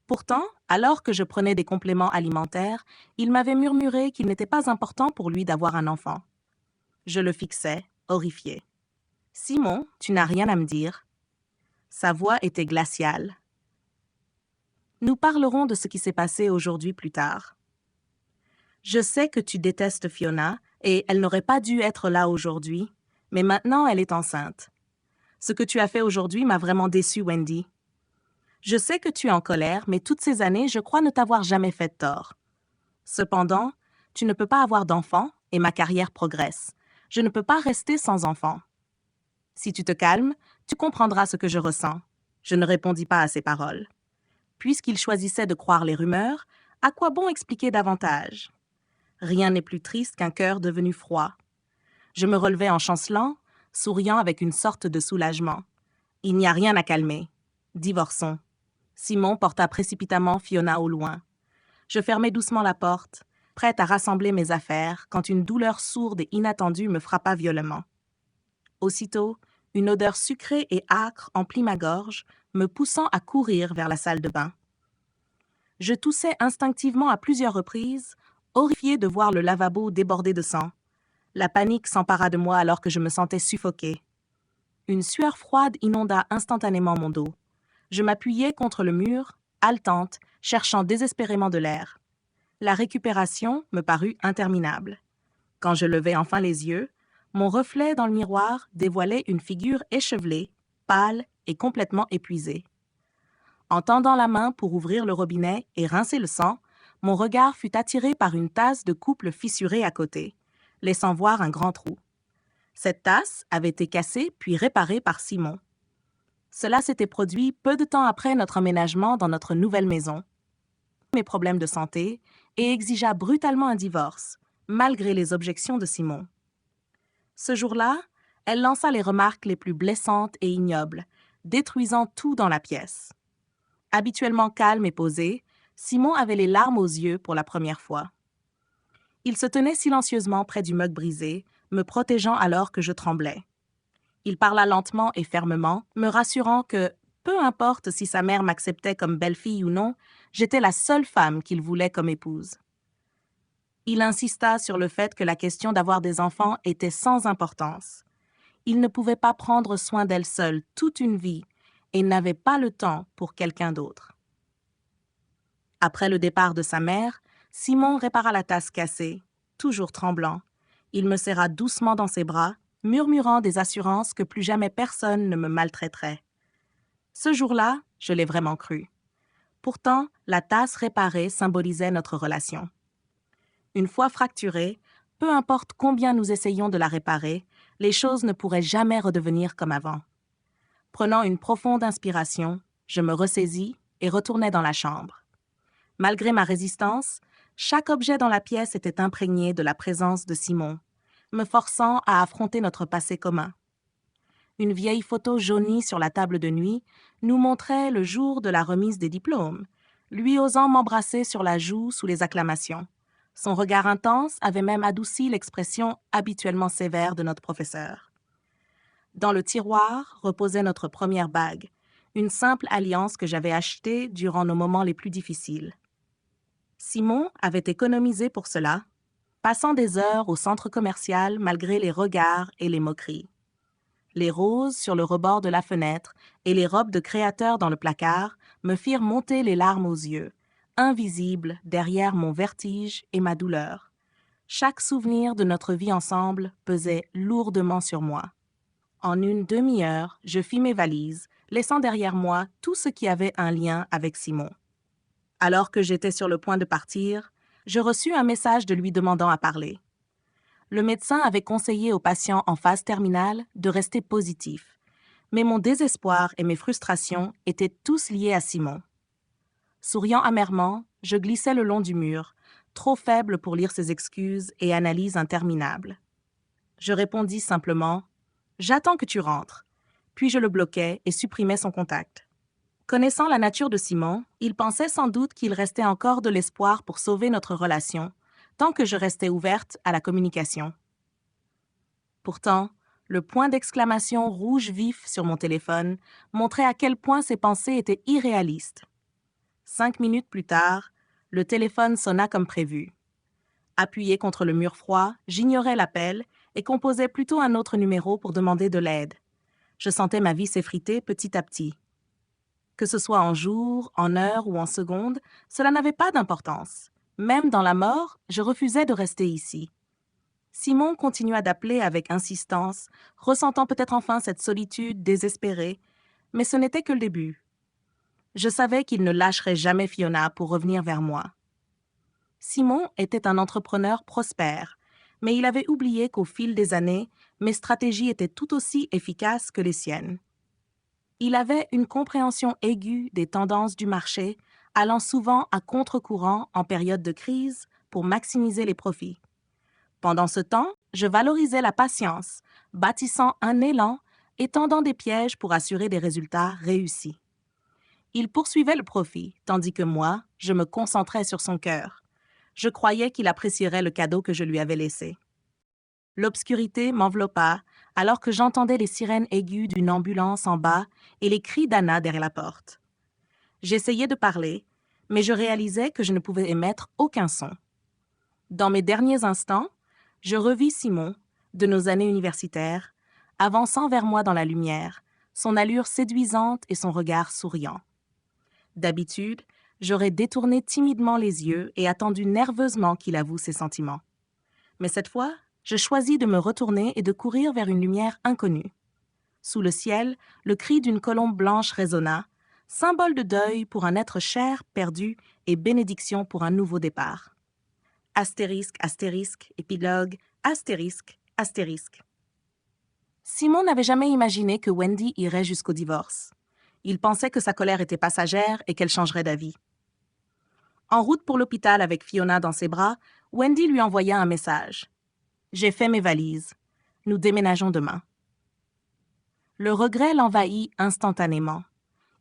Pourtant, alors que je prenais des compléments alimentaires, il m'avait murmuré qu'il n'était pas important pour lui d'avoir un enfant. Je le fixais, horrifié. « Simon, tu n'as rien à me dire. » Sa voix était glaciale. « Nous parlerons de ce qui s'est passé aujourd'hui plus tard. Je sais que tu détestes Fiona et elle n'aurait pas dû être là aujourd'hui, mais maintenant elle est enceinte. Ce que tu as fait aujourd'hui m'a vraiment déçue, Wendy. Je sais que tu es en colère, mais toutes ces années, je crois ne t'avoir jamais fait de tort. Cependant, tu ne peux pas avoir d'enfant et ma carrière progresse. Je ne peux pas rester sans enfant. Si tu te calmes, tu comprendras ce que je ressens. Je ne répondis pas à ses paroles. Puisqu'il choisissait de croire les rumeurs, à quoi bon expliquer davantage? Rien n'est plus triste qu'un cœur devenu froid. Je me relevai en chancelant, souriant avec une sorte de soulagement. Il n'y a rien à calmer. Divorçons. Simon porta précipitamment Fiona au loin. Je fermai doucement la porte, prête à rassembler mes affaires, quand une douleur sourde et inattendue me frappa violemment. Aussitôt, une odeur sucrée et âcre emplit ma gorge, me poussant à courir vers la salle de bain. Je toussai instinctivement à plusieurs reprises, horrifiée de voir le lavabo débordé de sang. La panique s'empara de moi alors que je me sentais suffoquée. Une sueur froide inonda instantanément mon dos. Je m'appuyai contre le mur, haletante, cherchant désespérément de l'air. La récupération me parut interminable. Quand je levai enfin les yeux, mon reflet dans le miroir dévoilait une figure échevelée, pâle et complètement épuisée. En tendant la main pour ouvrir le robinet et rincer le sang, mon regard fut attiré par une tasse de couple fissurée à côté, laissant voir un grand trou. Cette tasse avait été cassée puis réparée par Simon. Cela s'était produit peu de temps après notre emménagement dans notre nouvelle maison. Mes problèmes de santé et exigea brutalement un divorce, malgré les objections de Simon. Ce jour-là, elle lança les remarques les plus blessantes et ignobles, détruisant tout dans la pièce. Habituellement calme et posé, Simon avait les larmes aux yeux pour la première fois. Il se tenait silencieusement près du mug brisé, me protégeant alors que je tremblais. Il parla lentement et fermement, me rassurant que, peu importe si sa mère m'acceptait comme belle-fille ou non, j'étais la seule femme qu'il voulait comme épouse. Il insista sur le fait que la question d'avoir des enfants était sans importance. Il ne pouvait pas prendre soin d'elle seule toute une vie et n'avait pas le temps pour quelqu'un d'autre. Après le départ de sa mère, Simon répara la tasse cassée, toujours tremblant. Il me serra doucement dans ses bras, murmurant des assurances que plus jamais personne ne me maltraiterait. Ce jour-là, je l'ai vraiment cru. Pourtant, la tasse réparée symbolisait notre relation. Une fois fracturée, peu importe combien nous essayions de la réparer, les choses ne pourraient jamais redevenir comme avant. Prenant une profonde inspiration, je me ressaisis et retournai dans la chambre. Malgré ma résistance, chaque objet dans la pièce était imprégné de la présence de Simon, me forçant à affronter notre passé commun. Une vieille photo jaunie sur la table de nuit nous montrait le jour de la remise des diplômes, lui osant m'embrasser sur la joue sous les acclamations. Son regard intense avait même adouci l'expression habituellement sévère de notre professeur. Dans le tiroir reposait notre première bague, une simple alliance que j'avais achetée durant nos moments les plus difficiles. Simon avait économisé pour cela, passant des heures au centre commercial malgré les regards et les moqueries. Les roses sur le rebord de la fenêtre et les robes de créateur dans le placard me firent monter les larmes aux yeux, invisibles derrière mon vertige et ma douleur. Chaque souvenir de notre vie ensemble pesait lourdement sur moi. En une demi-heure, je fis mes valises, laissant derrière moi tout ce qui avait un lien avec Simon. Alors que j'étais sur le point de partir, je reçus un message de lui demandant à parler. Le médecin avait conseillé aux patients en phase terminale de rester positifs, mais mon désespoir et mes frustrations étaient tous liés à Simon. Souriant amèrement, je glissai le long du mur, trop faible pour lire ses excuses et analyses interminables. Je répondis simplement « J'attends que tu rentres », puis je le bloquai et supprimai son contact. Connaissant la nature de Simon, il pensait sans doute qu'il restait encore de l'espoir pour sauver notre relation, tant que je restais ouverte à la communication. Pourtant, le point d'exclamation rouge vif sur mon téléphone montrait à quel point ses pensées étaient irréalistes. 5 minutes plus tard, le téléphone sonna comme prévu. Appuyé contre le mur froid, j'ignorais l'appel et composais plutôt un autre numéro pour demander de l'aide. Je sentais ma vie s'effriter petit à petit. Que ce soit en jours, en heures ou en secondes, cela n'avait pas d'importance. Même dans la mort, je refusais de rester ici. Simon continua d'appeler avec insistance, ressentant peut-être enfin cette solitude désespérée, mais ce n'était que le début. Je savais qu'il ne lâcherait jamais Fiona pour revenir vers moi. Simon était un entrepreneur prospère, mais il avait oublié qu'au fil des années, mes stratégies étaient tout aussi efficaces que les siennes. Il avait une compréhension aiguë des tendances du marché, allant souvent à contre-courant en période de crise pour maximiser les profits. Pendant ce temps, je valorisais la patience, bâtissant un élan et tendant des pièges pour assurer des résultats réussis. Il poursuivait le profit, tandis que moi, je me concentrais sur son cœur. Je croyais qu'il apprécierait le cadeau que je lui avais laissé. L'obscurité m'enveloppa alors que j'entendais les sirènes aiguës d'une ambulance en bas et les cris d'Anna derrière la porte. J'essayais de parler, mais je réalisais que je ne pouvais émettre aucun son. Dans mes derniers instants, je revis Simon, de nos années universitaires, avançant vers moi dans la lumière, son allure séduisante et son regard souriant. D'habitude, j'aurais détourné timidement les yeux et attendu nerveusement qu'il avoue ses sentiments. Mais cette fois, je choisis de me retourner et de courir vers une lumière inconnue. Sous le ciel, le cri d'une colombe blanche résonna, symbole de deuil pour un être cher perdu et bénédiction pour un nouveau départ. Astérisque, astérisque, épilogue, astérisque, astérisque. Simon n'avait jamais imaginé que Wendy irait jusqu'au divorce. Il pensait que sa colère était passagère et qu'elle changerait d'avis. En route pour l'hôpital avec Fiona dans ses bras, Wendy lui envoya un message. « J'ai fait mes valises. Nous déménageons demain. » Le regret l'envahit instantanément.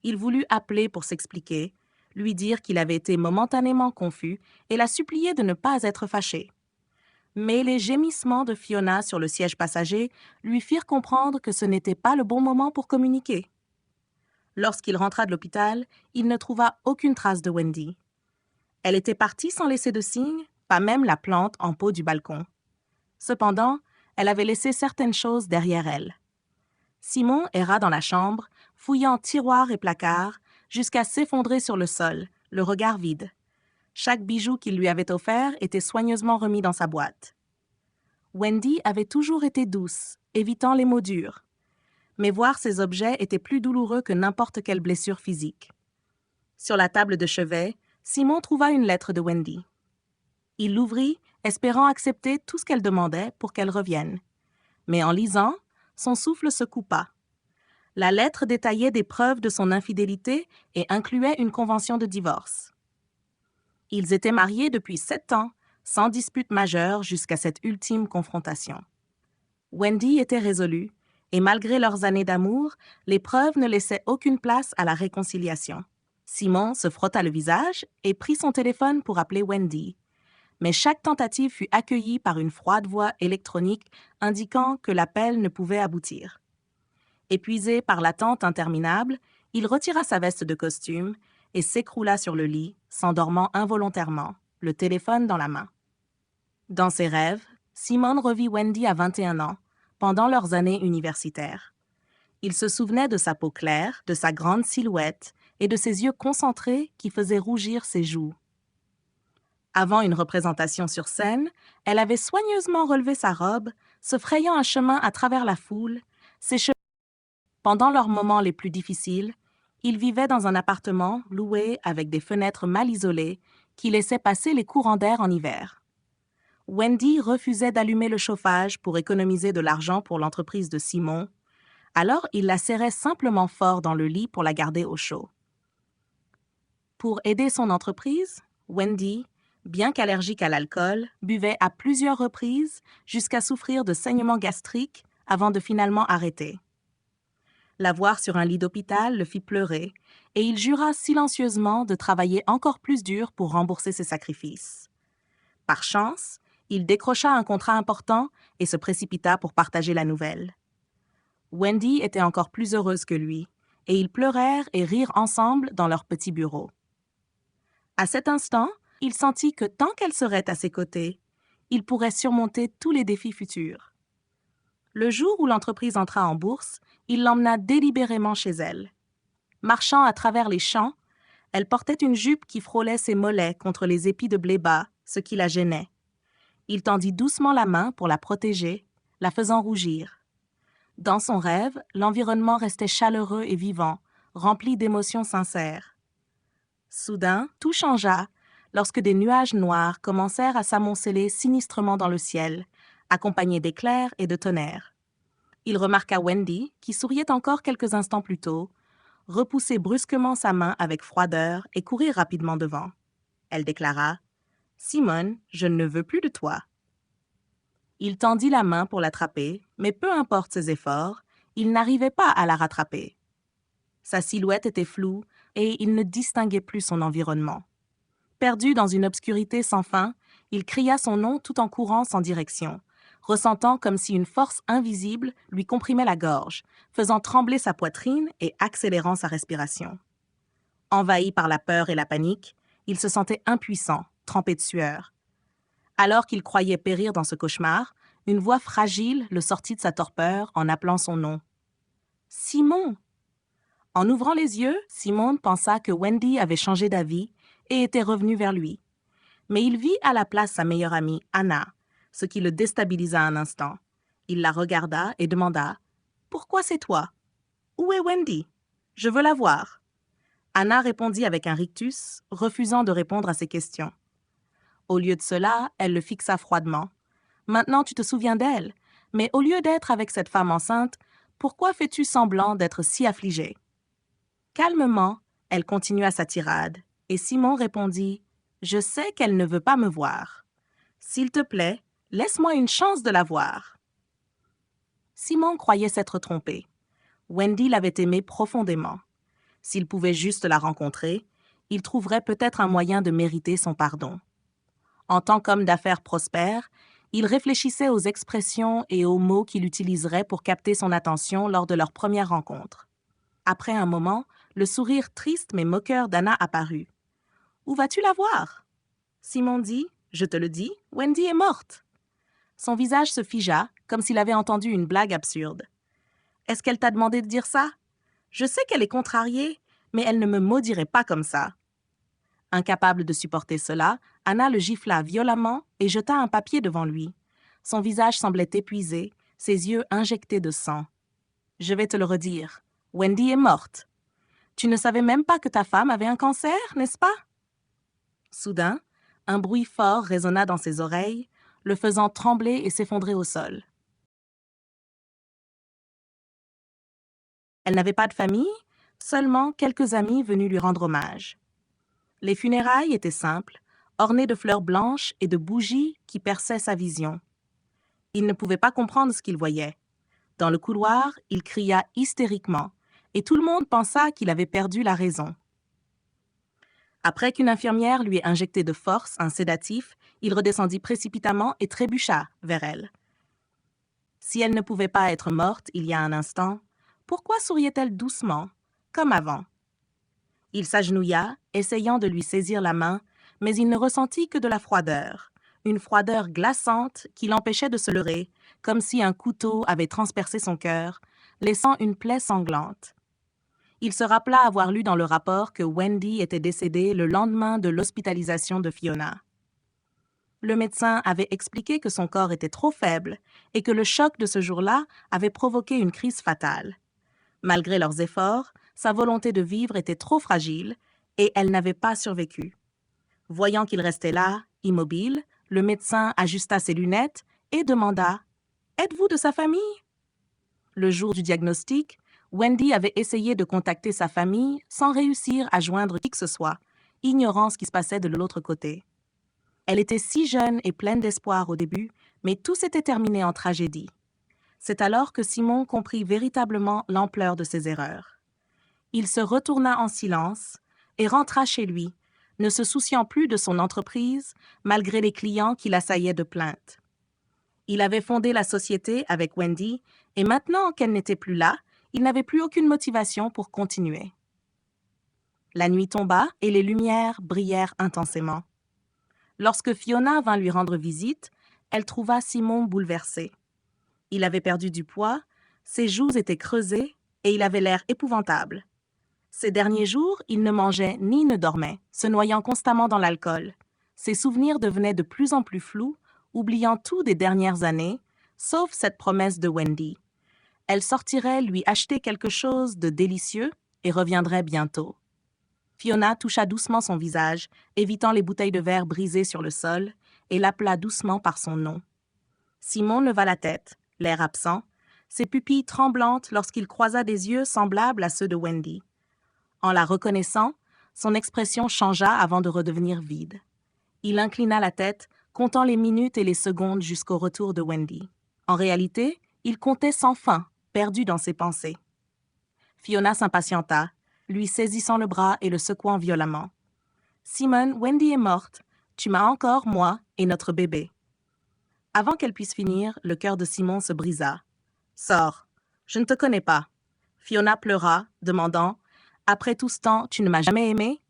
Il voulut appeler pour s'expliquer, lui dire qu'il avait été momentanément confus et la supplier de ne pas être fâché. Mais les gémissements de Fiona sur le siège passager lui firent comprendre que ce n'était pas le bon moment pour communiquer. Lorsqu'il rentra de l'hôpital, il ne trouva aucune trace de Wendy. Elle était partie sans laisser de signe, pas même la plante en pot du balcon. Cependant, elle avait laissé certaines choses derrière elle. Simon erra dans la chambre, fouillant tiroirs et placards, jusqu'à s'effondrer sur le sol, le regard vide. Chaque bijou qu'il lui avait offert était soigneusement remis dans sa boîte. Wendy avait toujours été douce, évitant les mots durs. Mais voir ces objets était plus douloureux que n'importe quelle blessure physique. Sur la table de chevet, Simon trouva une lettre de Wendy. Il l'ouvrit, espérant accepter tout ce qu'elle demandait pour qu'elle revienne. Mais en lisant, son souffle se coupa. La lettre détaillait des preuves de son infidélité et incluait une convention de divorce. Ils étaient mariés depuis 7 ans, sans dispute majeure jusqu'à cette ultime confrontation. Wendy était résolue, et malgré leurs années d'amour, les preuves ne laissaient aucune place à la réconciliation. Simon se frotta le visage et prit son téléphone pour appeler Wendy. Mais chaque tentative fut accueillie par une froide voix électronique indiquant que l'appel ne pouvait aboutir. Épuisé par l'attente interminable, il retira sa veste de costume et s'écroula sur le lit, s'endormant involontairement, le téléphone dans la main. Dans ses rêves, Simon revit Wendy à 21 ans, pendant leurs années universitaires. Il se souvenait de sa peau claire, de sa grande silhouette et de ses yeux concentrés qui faisaient rougir ses joues. Avant une représentation sur scène, elle avait soigneusement relevé sa robe, se frayant un chemin à travers la foule, ses cheveux. Pendant leurs moments les plus difficiles, ils vivaient dans un appartement loué avec des fenêtres mal isolées qui laissaient passer les courants d'air en hiver. Wendy refusait d'allumer le chauffage pour économiser de l'argent pour l'entreprise de Simon, alors il la serrait simplement fort dans le lit pour la garder au chaud. Pour aider son entreprise, Wendy, bien qu'allergique à l'alcool, buvait à plusieurs reprises jusqu'à souffrir de saignements gastriques avant de finalement arrêter. La voir sur un lit d'hôpital le fit pleurer et il jura silencieusement de travailler encore plus dur pour rembourser ses sacrifices. Par chance, il décrocha un contrat important et se précipita pour partager la nouvelle. Wendy était encore plus heureuse que lui et ils pleurèrent et rirent ensemble dans leur petit bureau. À cet instant, il sentit que tant qu'elle serait à ses côtés, il pourrait surmonter tous les défis futurs. Le jour où l'entreprise entra en bourse, il l'emmena délibérément chez elle. Marchant à travers les champs, elle portait une jupe qui frôlait ses mollets contre les épis de blé bas, ce qui la gênait. Il tendit doucement la main pour la protéger, la faisant rougir. Dans son rêve, l'environnement restait chaleureux et vivant, rempli d'émotions sincères. Soudain, tout changea lorsque des nuages noirs commencèrent à s'amonceler sinistrement dans le ciel, accompagnés d'éclairs et de tonnerres. Il remarqua Wendy, qui souriait encore quelques instants plus tôt, repousser brusquement sa main avec froideur et courir rapidement devant. Elle déclara « Simone, je ne veux plus de toi. » Il tendit la main pour l'attraper, mais peu importe ses efforts, il n'arrivait pas à la rattraper. Sa silhouette était floue et il ne distinguait plus son environnement. Perdu dans une obscurité sans fin, il cria son nom tout en courant sans direction, ressentant comme si une force invisible lui comprimait la gorge, faisant trembler sa poitrine et accélérant sa respiration. Envahi par la peur et la panique, il se sentait impuissant, trempé de sueur. Alors qu'il croyait périr dans ce cauchemar, une voix fragile le sortit de sa torpeur en appelant son nom. « Simon !» En ouvrant les yeux, Simone pensa que Wendy avait changé d'avis et était revenue vers lui. Mais il vit à la place sa meilleure amie, Anna, ce qui le déstabilisa un instant. Il la regarda et demanda « Pourquoi c'est toi? Où est Wendy? Je veux la voir. » Anna répondit avec un rictus, refusant de répondre à ses questions. Au lieu de cela, elle le fixa froidement. « Maintenant tu te souviens d'elle, mais au lieu d'être avec cette femme enceinte, pourquoi fais-tu semblant d'être si affligée? » Calmement, elle continua sa tirade, et Simon répondit « Je sais qu'elle ne veut pas me voir. S'il te plaît, laisse-moi une chance de la voir. » Simon croyait s'être trompé. Wendy l'avait aimée profondément. S'il pouvait juste la rencontrer, il trouverait peut-être un moyen de mériter son pardon. En tant qu'homme d'affaires prospère, il réfléchissait aux expressions et aux mots qu'il utiliserait pour capter son attention lors de leur première rencontre. Après un moment, le sourire triste mais moqueur d'Anna apparut. « Où vas-tu la voir? » Simon dit, « Je te le dis, Wendy est morte. » Son visage se figea, comme s'il avait entendu une blague absurde. « Est-ce qu'elle t'a demandé de dire ça? Je sais qu'elle est contrariée, mais elle ne me maudirait pas comme ça. » Incapable de supporter cela, Anna le gifla violemment et jeta un papier devant lui. Son visage semblait épuisé, ses yeux injectés de sang. « Je vais te le redire. Wendy est morte. Tu ne savais même pas que ta femme avait un cancer, n'est-ce pas? » Soudain, un bruit fort résonna dans ses oreilles, le faisant trembler et s'effondrer au sol. Elle n'avait pas de famille, seulement quelques amis venus lui rendre hommage. Les funérailles étaient simples, ornées de fleurs blanches et de bougies qui perçaient sa vision. Il ne pouvait pas comprendre ce qu'il voyait. Dans le couloir, il cria hystériquement, et tout le monde pensa qu'il avait perdu la raison. Après qu'une infirmière lui ait injecté de force un sédatif, il redescendit précipitamment et trébucha vers elle. Si elle ne pouvait pas être morte il y a un instant, pourquoi souriait-elle doucement, comme avant? Il s'agenouilla, essayant de lui saisir la main, mais il ne ressentit que de la froideur, une froideur glaçante qui l'empêchait de se lever, comme si un couteau avait transpercé son cœur, laissant une plaie sanglante. Il se rappela avoir lu dans le rapport que Wendy était décédée le lendemain de l'hospitalisation de Fiona. Le médecin avait expliqué que son corps était trop faible et que le choc de ce jour-là avait provoqué une crise fatale. Malgré leurs efforts, sa volonté de vivre était trop fragile et elle n'avait pas survécu. Voyant qu'il restait là, immobile, le médecin ajusta ses lunettes et demanda « Êtes-vous de sa famille ?» Le jour du diagnostic, Wendy avait essayé de contacter sa famille sans réussir à joindre qui que ce soit, ignorant ce qui se passait de l'autre côté. Elle était si jeune et pleine d'espoir au début, mais tout s'était terminé en tragédie. C'est alors que Simon comprit véritablement l'ampleur de ses erreurs. Il se retourna en silence et rentra chez lui, ne se souciant plus de son entreprise malgré les clients qui l'assaillaient de plaintes. Il avait fondé la société avec Wendy et maintenant qu'elle n'était plus là, il n'avait plus aucune motivation pour continuer. La nuit tomba et les lumières brillèrent intensément. Lorsque Fiona vint lui rendre visite, elle trouva Simon bouleversé. Il avait perdu du poids, ses joues étaient creusées et il avait l'air épouvantable. Ces derniers jours, il ne mangeait ni ne dormait, se noyant constamment dans l'alcool. Ses souvenirs devenaient de plus en plus flous, oubliant tout des dernières années, sauf cette promesse de Wendy. Elle sortirait lui acheter quelque chose de délicieux et reviendrait bientôt. Fiona toucha doucement son visage, évitant les bouteilles de verre brisées sur le sol, et l'appela doucement par son nom. Simon leva la tête, l'air absent, ses pupilles tremblantes lorsqu'il croisa des yeux semblables à ceux de Wendy. En la reconnaissant, son expression changea avant de redevenir vide. Il inclina la tête, comptant les minutes et les secondes jusqu'au retour de Wendy. En réalité, il comptait sans fin, perdu dans ses pensées. Fiona s'impatienta, lui saisissant le bras et le secouant violemment. « Simon, Wendy est morte. Tu m'as encore, moi, et notre bébé. » Avant qu'elle puisse finir, le cœur de Simon se brisa. « Sors. Je ne te connais pas. » Fiona pleura, demandant « Après tout ce temps, tu ne m'as jamais aimé ?»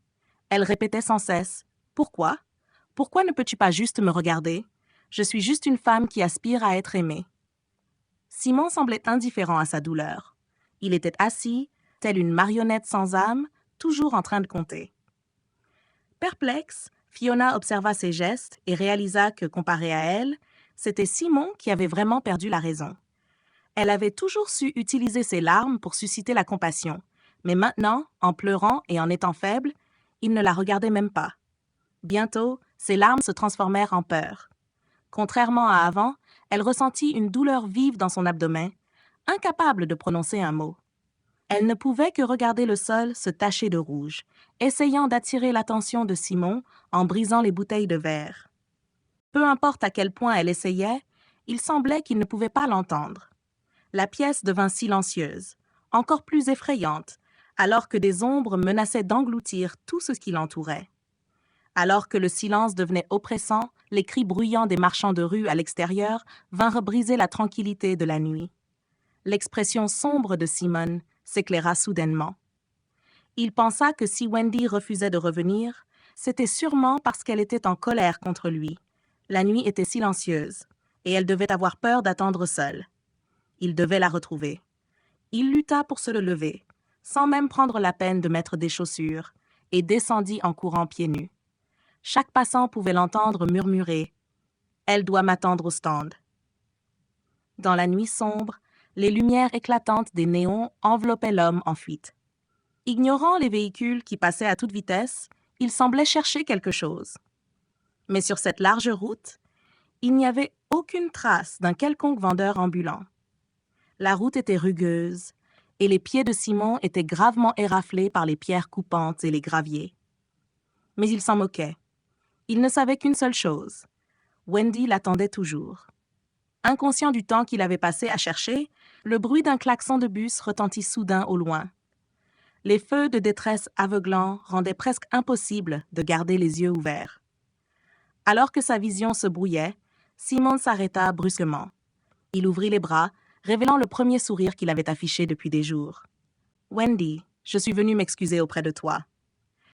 Elle répétait sans cesse « Pourquoi? Pourquoi ne peux-tu pas juste me regarder? Je suis juste une femme qui aspire à être aimée. » Simon semblait indifférent à sa douleur. Il était assis, tel une marionnette sans âme, toujours en train de compter. Perplexe, Fiona observa ses gestes et réalisa que, comparé à elle, c'était Simon qui avait vraiment perdu la raison. Elle avait toujours su utiliser ses larmes pour susciter la compassion, mais maintenant, en pleurant et en étant faible, il ne la regardait même pas. Bientôt, ses larmes se transformèrent en peur. Contrairement à avant, elle ressentit une douleur vive dans son abdomen, incapable de prononcer un mot. Elle ne pouvait que regarder le sol se tacher de rouge, essayant d'attirer l'attention de Simon en brisant les bouteilles de verre. Peu importe à quel point elle essayait, il semblait qu'il ne pouvait pas l'entendre. La pièce devint silencieuse, encore plus effrayante, alors que des ombres menaçaient d'engloutir tout ce qui l'entourait. Alors que le silence devenait oppressant, les cris bruyants des marchands de rue à l'extérieur vinrent briser la tranquillité de la nuit. L'expression sombre de Simon s'éclaira soudainement. Il pensa que si Wendy refusait de revenir, c'était sûrement parce qu'elle était en colère contre lui. La nuit était silencieuse, et elle devait avoir peur d'attendre seule. Il devait la retrouver. Il lutta pour se lever, sans même prendre la peine de mettre des chaussures, et descendit en courant pieds nus. Chaque passant pouvait l'entendre murmurer « Elle doit m'attendre au stand ». Dans la nuit sombre, les lumières éclatantes des néons enveloppaient l'homme en fuite. Ignorant les véhicules qui passaient à toute vitesse, il semblait chercher quelque chose. Mais sur cette large route, il n'y avait aucune trace d'un quelconque vendeur ambulant. La route était rugueuse, et les pieds de Simon étaient gravement éraflés par les pierres coupantes et les graviers. Mais il s'en moquait. Il ne savait qu'une seule chose. Wendy l'attendait toujours. Inconscient du temps qu'il avait passé à chercher, le bruit d'un klaxon de bus retentit soudain au loin. Les feux de détresse aveuglants rendaient presque impossible de garder les yeux ouverts. Alors que sa vision se brouillait, Simon s'arrêta brusquement. Il ouvrit les bras, révélant le premier sourire qu'il avait affiché depuis des jours. « Wendy, je suis venu m'excuser auprès de toi.